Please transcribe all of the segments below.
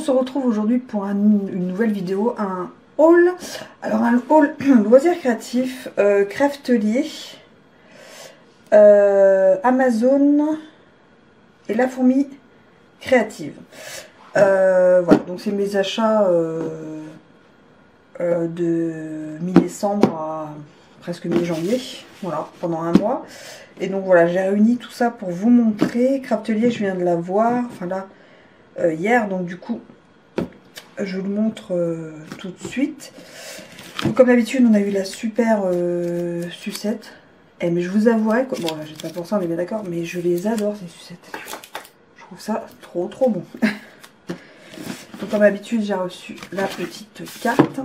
se retrouve aujourd'hui pour une nouvelle vidéo, un haul. Alors un haul loisirs créatifs, Craftelier, Amazon et La Fourmi Créative. Voilà, donc c'est mes achats de mi-décembre à presque mi-janvier, voilà, pendant un mois. Et donc voilà, j'ai réuni tout ça pour vous montrer. Craftelier, je viens de la voir, enfin là, hier, donc du coup, je vous le montre tout de suite. Donc, comme d'habitude, on a eu la super sucette. Eh, mais je vous avouerai que, bon là, j'ai pas pour ça, on est bien d'accord, mais je les adore ces sucettes. Je trouve ça trop bon. Donc comme d'habitude, j'ai reçu la petite carte.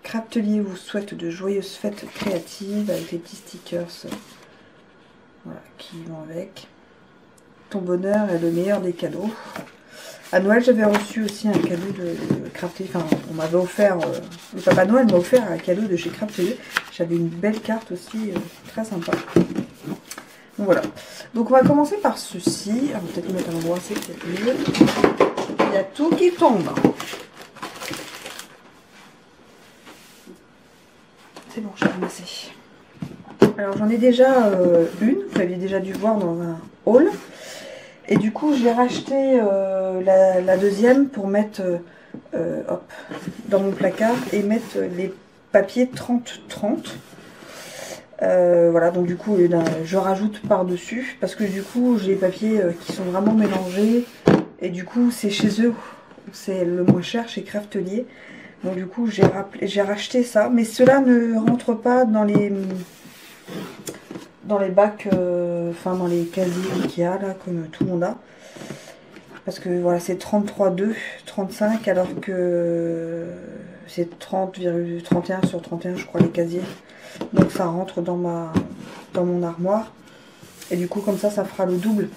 Craftelier vous souhaite de joyeuses fêtes créatives avec les petits stickers voilà, qui vont avec. Ton bonheur est le meilleur des cadeaux. À Noël, j'avais reçu aussi un cadeau de Craftelier. Enfin, on m'avait offert, le Papa Noël m'a offert un cadeau de chez Craftelier. J'avais une belle carte aussi, très sympa. Donc voilà. Donc on va commencer par ceci. On va peut-être le mettre à l'endroit, c'est peut-être mieux. Il y a tout qui tombe. C'est bon, j'ai ramassé. Alors j'en ai déjà une, vous l'aviez déjà dû voir dans un haul. Et du coup j'ai racheté la deuxième pour mettre hop, dans mon placard et mettre les papiers 30-30. Voilà, donc du coup là, je rajoute par-dessus parce que du coup j'ai les papiers qui sont vraiment mélangés. Et du coup c'est chez eux, c'est le moins cher chez Craftelier. Donc du coup j'ai racheté ça, mais cela ne rentre pas dans les bacs, enfin dans les casiers Ikea là, comme tout le monde a. Parce que voilà, c'est 33,2, 35, alors que c'est 30,31 sur 31 je crois les casiers. Donc ça rentre dans mon armoire. Et du coup comme ça fera le double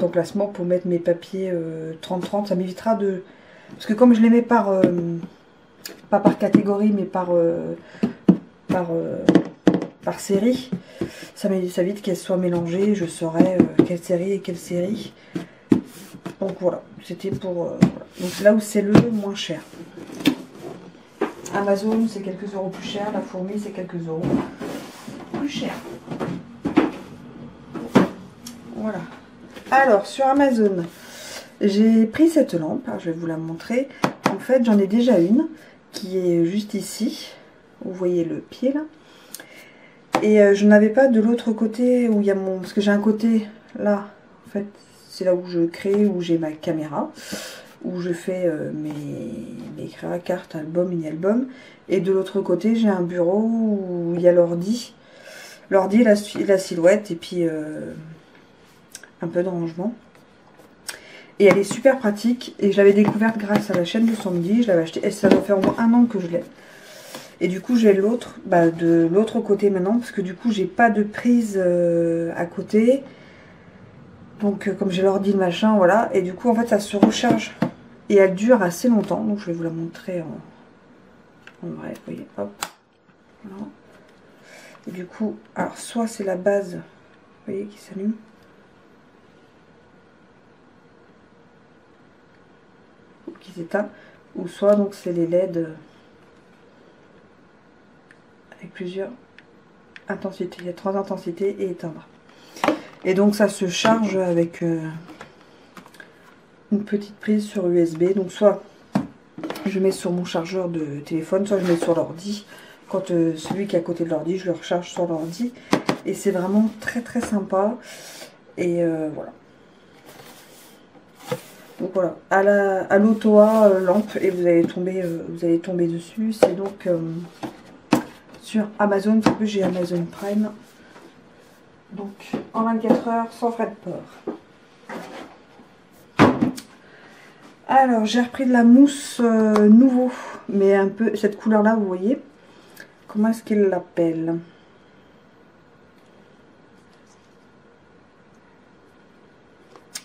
d'emplacement pour mettre mes papiers 30-30. Ça m'évitera de... Parce que comme je les mets pas par catégorie, mais par série, ça évite qu'elles soient mélangées. Je saurai quelle série et quelle série. Donc voilà, c'était pour... voilà. Donc c'est là où c'est le moins cher. Amazon, c'est quelques euros plus cher. La Fourmi, c'est quelques euros plus cher. Voilà. Alors, sur Amazon, j'ai pris cette lampe. Alors, je vais vous la montrer. En fait, j'en ai déjà une qui est juste ici. Vous voyez le pied là. Et je n'avais pas de l'autre côté où il y a mon... Parce que j'ai un côté là, en fait, c'est là où je crée, où j'ai ma caméra, où je fais mes créas, cartes, albums, mini-albums. Et de l'autre côté, j'ai un bureau où il y a l'ordi. L'ordi, la silhouette, et puis un peu de rangement. Et elle est super pratique. Et je l'avais découverte grâce à la chaîne de Sandy. Je l'avais achetée, et ça doit faire au moins un an que je l'ai. Et du coup, j'ai l'autre, de l'autre côté maintenant, parce que du coup, j'ai pas de prise à côté. Donc, comme j'ai l'ordi, le machin, voilà. Et du coup, en fait, ça se recharge. Et elle dure assez longtemps. Donc, je vais vous la montrer en vrai. Vous voyez, hop. Voilà. Et du coup, alors, soit c'est la base, vous voyez, qui s'allume. Ou qui s'éteint. Ou soit, donc, c'est les LED... avec plusieurs intensités. Il y a 3 intensités et éteindre. Et donc ça se charge avec une petite prise sur USB. Donc soit je mets sur mon chargeur de téléphone, soit je mets sur l'ordi. Quand celui qui est à côté de l'ordi, je le recharge sur l'ordi. Et c'est vraiment très sympa. Et voilà. Donc voilà, à l'auto-a lampe et vous allez tomber dessus. C'est donc... sur Amazon, parce que j'ai Amazon Prime. Donc en 24 heures sans frais de port. Alors j'ai repris de la mousse nouveau, mais un peu cette couleur là, vous voyez. Comment est-ce qu'il l'appelle?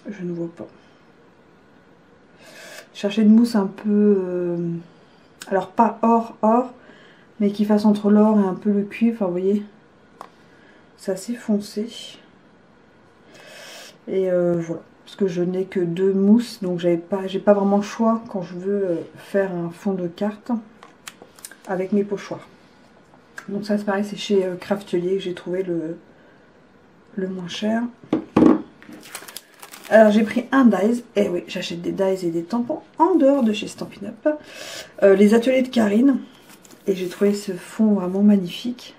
Je ne vois pas. Chercher une mousse un peu alors pas or, mais qui fasse entre l'or et un peu le cuivre, enfin, vous voyez, c'est assez foncé. Et voilà, parce que je n'ai que 2 mousses, donc j'ai pas vraiment le choix quand je veux faire un fond de carte avec mes pochoirs. Donc ça c'est pareil, c'est chez Craftelier que j'ai trouvé le moins cher. Alors j'ai pris un dies, et oui j'achète des dies et des tampons en dehors de chez Stampin' Up. Les ateliers de Karine, et j'ai trouvé ce fond vraiment magnifique.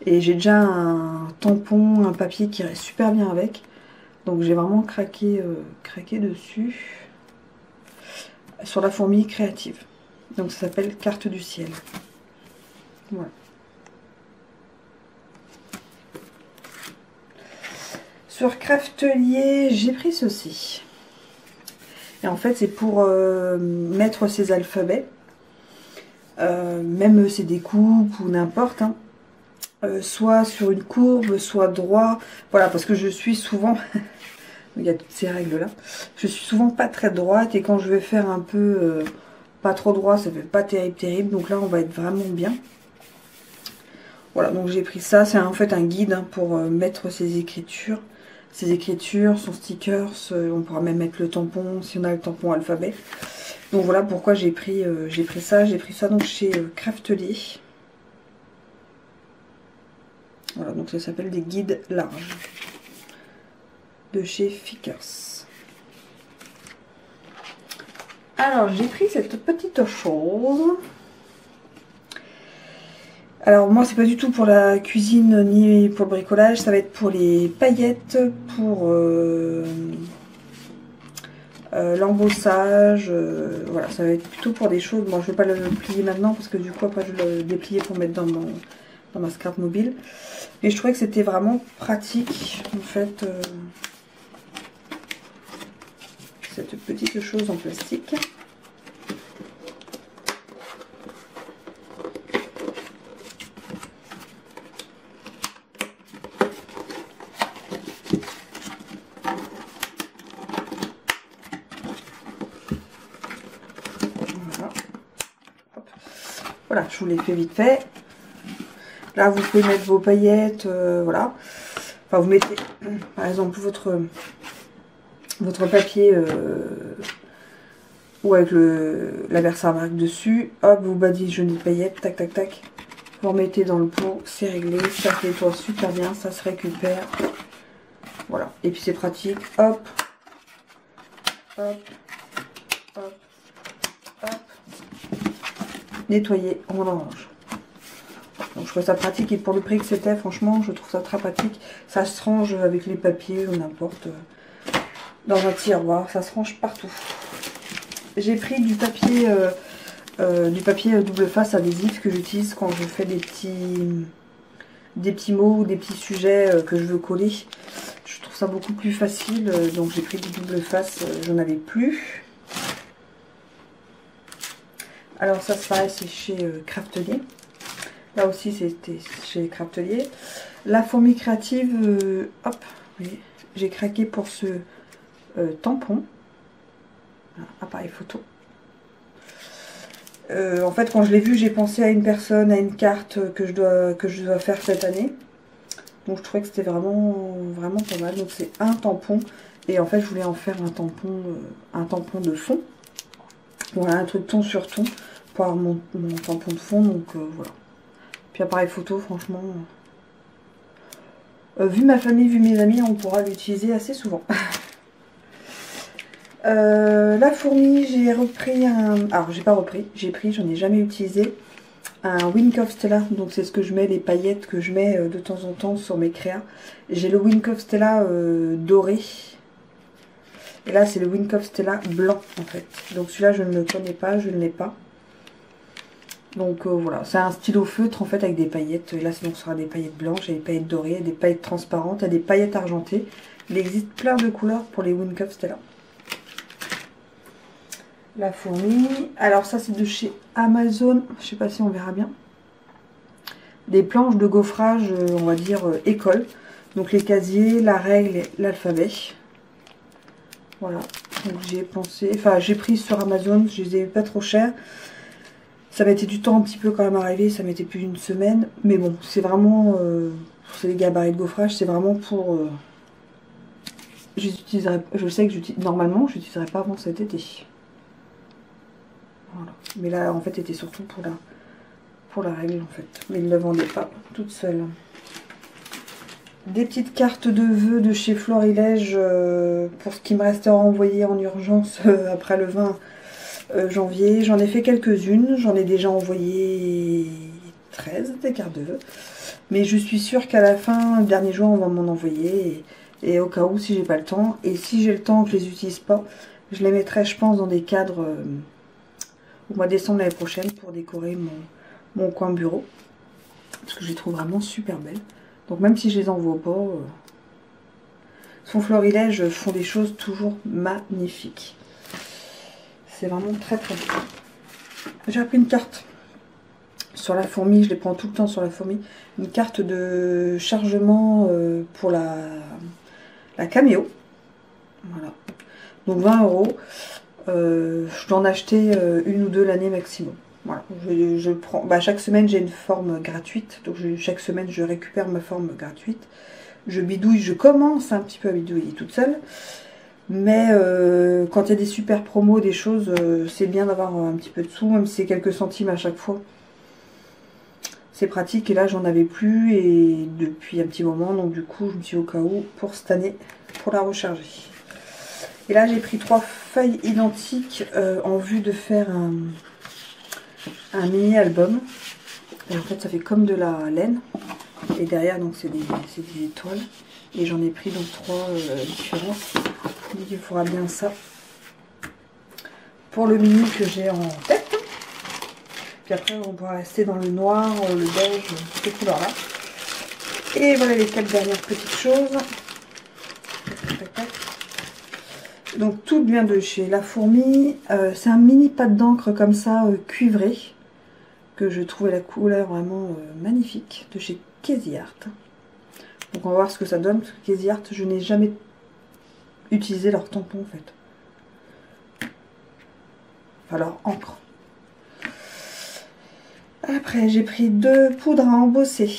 Et j'ai déjà un tampon, un papier qui reste super bien avec. Donc j'ai vraiment craqué dessus. Sur la fourmi créative. Donc ça s'appelle Carte du ciel. Voilà. Sur Craftelier, j'ai pris ceci. Et en fait, c'est pour mettre ces alphabets. Même c'est des coupes ou n'importe. Hein. Soit sur une courbe, soit droit. Voilà, parce que je suis souvent... il y a toutes ces règles-là. Je suis souvent pas très droite. Et quand je vais faire un peu pas trop droit, ça fait pas terrible. Donc là, on va être vraiment bien. Voilà, donc j'ai pris ça. C'est en fait un guide hein, pour mettre ses écritures. Son stickers, on pourra même mettre le tampon si on a le tampon alphabet. Donc voilà pourquoi j'ai pris ça. J'ai pris ça donc chez Craftelier. Voilà, donc ça s'appelle des guides larges. De chez Fickers. Alors j'ai pris cette petite chose. Alors moi c'est pas du tout pour la cuisine ni pour le bricolage, ça va être pour les paillettes, pour l'embossage, voilà, ça va être plutôt pour des choses. Bon, je vais pas le plier maintenant parce que du coup après je vais le déplier pour mettre dans ma scrap mobile. Et je trouvais que c'était vraiment pratique en fait cette petite chose en plastique. Voilà, je vous l'ai fait vite fait. Là, vous pouvez mettre vos paillettes, voilà. Enfin, vous mettez, par exemple, votre papier ou avec la Versamark dessus. Hop, vous badigeonnez de paillettes, tac, tac, tac. Vous remettez dans le pot, c'est réglé. Ça se nettoie super bien, ça se récupère. Voilà, et puis c'est pratique. Hop, hop, hop, hop. Nettoyer, on en range. Donc je trouve ça pratique et pour le prix que c'était, franchement, je trouve ça très pratique. Ça se range avec les papiers ou n'importe, dans un tiroir, ça se range partout. J'ai pris du papier double face adhésif que j'utilise quand je fais des petits mots ou des petits sujets que je veux coller. Je trouve ça beaucoup plus facile, donc j'ai pris du double face, j'en avais plus. Alors ça c'est pareil, c'est chez Craftelier. Là aussi c'était chez Craftelier. La fourmi créative, hop, oui, j'ai craqué pour ce tampon. Voilà, appareil photo. En fait quand je l'ai vu, j'ai pensé à une personne, à une carte que je dois faire cette année. Donc je trouvais que c'était vraiment pas mal. Donc c'est un tampon. Et en fait je voulais en faire un tampon de fond. Voilà, un truc ton sur ton pour avoir mon tampon de fond, donc voilà. Puis appareil photo, franchement, vu ma famille, vu mes amis, on pourra l'utiliser assez souvent. La fourmi, j'ai repris un... Alors, j'ai pas repris, j'ai pris, j'en ai jamais utilisé, un Wink of Stella. Donc c'est ce que je mets, les paillettes que je mets de temps en temps sur mes créas. J'ai le Wink of Stella doré. Et là, c'est le Wink of Stella blanc, en fait. Donc celui-là, je ne le connais pas, je ne l'ai pas. Donc voilà, c'est un stylo feutre, en fait, avec des paillettes. Et là, donc, ce sera des paillettes blanches, et des paillettes dorées, des paillettes transparentes, et des paillettes argentées. Il existe plein de couleurs pour les Wink of Stella. La fourmi. Alors ça, c'est de chez Amazon. Je sais pas si on verra bien. Des planches de gaufrage, on va dire, école. Donc les casiers, la règle et l'alphabet. Voilà, donc j'ai pensé, enfin j'ai pris sur Amazon, je les ai eu pas trop cher. Ça mettait du temps un petit peu quand même à arriver, ça mettait plus d'une semaine. Mais bon, c'est vraiment, c'est les gabarits de gaufrage, c'est vraiment pour je sais que normalement je n'utiliserai pas avant cet été. Voilà. Mais là en fait c'était surtout pour la règle en fait. Mais ils ne la vendaient pas toute seule. Des petites cartes de vœux de chez Florilège pour ce qui me restait à envoyer en urgence après le 20 janvier. J'en ai fait quelques-unes. J'en ai déjà envoyé 13 des cartes de vœux. Mais je suis sûre qu'à la fin, le dernier jour, on va m'en envoyer. Et au cas où, si j'ai pas le temps. Et si j'ai le temps, que je les utilise pas, je les mettrai, je pense, dans des cadres au mois de décembre l'année prochaine pour décorer mon coin bureau. Parce que je les trouve vraiment super belles. Donc même si je les envoie pas, son Florilège font des choses toujours magnifiques. C'est vraiment très très beau. J'ai appris une carte sur la fourmi, je les prends tout le temps sur la fourmi. Une carte de chargement pour la caméo. Voilà. Donc 20 €. Je dois en acheter une ou deux l'année maximum. Voilà, je prends. Chaque semaine j'ai une forme gratuite, donc chaque semaine je récupère ma forme gratuite. Je bidouille, je commence un petit peu à bidouiller toute seule, mais quand il y a des super promos, des choses, c'est bien d'avoir un petit peu de sous, même si c'est quelques centimes à chaque fois. C'est pratique et là j'en avais plus et depuis un petit moment, donc du coup je me suis dit au cas où pour cette année pour la recharger. Et là j'ai pris 3 feuilles identiques en vue de faire un mini album. Et en fait ça fait comme de la laine et derrière donc c'est des étoiles et j'en ai pris donc 3 différents. Je me dis qu'il faudra bien ça pour le mini que j'ai en tête. Puis après on pourra rester dans le noir, le beige, ces couleurs là. Et voilà les 4 dernières petites choses. Donc tout vient de chez La Fourmi. C'est un mini pad d'encre comme ça, cuivré. Que je trouvais la couleur vraiment magnifique. De chez Crazy Art. Donc on va voir ce que ça donne. Parce que Crazy Art, je n'ai jamais utilisé leur tampon en fait. Enfin leur encre. Après j'ai pris 2 poudres à embosser.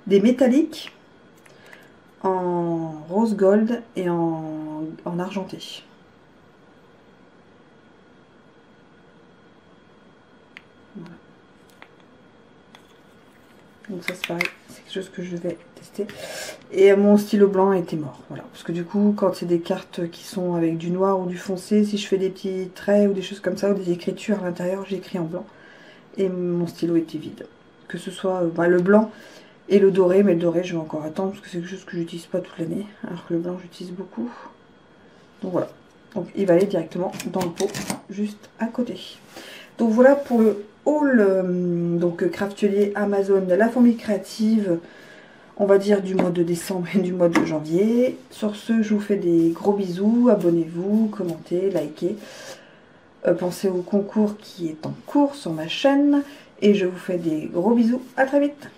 Des métalliques. En rose gold et en argenté. Voilà. Donc ça c'est pareil, c'est quelque chose que je vais tester. Et mon stylo blanc était mort, voilà. Parce que du coup, quand c'est des cartes qui sont avec du noir ou du foncé, si je fais des petits traits ou des choses comme ça, ou des écritures à l'intérieur, j'écris en blanc. Et mon stylo était vide. Que ce soit le blanc et le doré, mais le doré je vais encore attendre parce que c'est quelque chose que j'utilise pas toute l'année, alors que le blanc j'utilise beaucoup. Donc voilà, donc il va aller directement dans le pot juste à côté. Donc voilà pour le haul donc Craftelier Amazon de La Fourmi Créative, on va dire du mois de décembre et du mois de janvier. Sur ce, je vous fais des gros bisous, abonnez-vous, commentez, likez, pensez au concours qui est en cours sur ma chaîne et je vous fais des gros bisous, à très vite.